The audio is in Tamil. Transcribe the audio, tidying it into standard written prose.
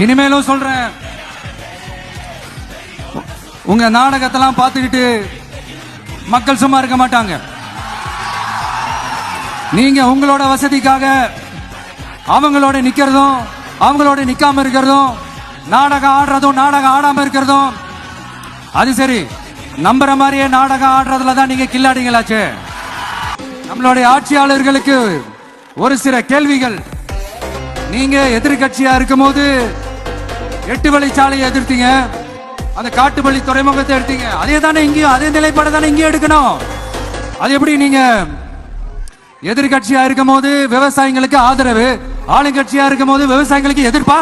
இனிமேலும் சொல்றேன், உங்க நாடகத்தெல்லாம் பார்த்துக்கிட்டு மக்கள் சும்மா இருக்க மாட்டாங்க. நீங்க உங்களோட வசதிக்காக அவங்களோட நிக்கிறதும் அவங்களோட நிக்காம இருக்கிறதும், நாடகம் ஆடுறதும் நாடகம் ஆடாம இருக்கிறதும், அது சரி, நம்புற மாதிரியே நாடகம் ஆடுறதுல தான் நீங்க கில்லாடிங்களாச்சு. நம்மளுடைய ஆட்சியாளர்களுக்கு ஒரு சில கேள்விகள். நீங்க எதிர்கட்சியா இருக்கும் போது 8 வழிச்சாலையை எதிர்த்தீங்க, அந்த காட்டுப்பள்ளி துறைமுகத்தை எடுத்தீங்க. அதே தானே இங்கேயும், அதே நிலைப்பாடு தானே இங்கேயும் எடுக்கணும். அது எப்படி நீங்க எதிர்கட்சியா இருக்கும் போது விவசாயிகளுக்கு ஆதரவு, ஆளுங்கட்சியா இருக்கும் போது விவசாயிகளுக்கு எதிர்ப்பா?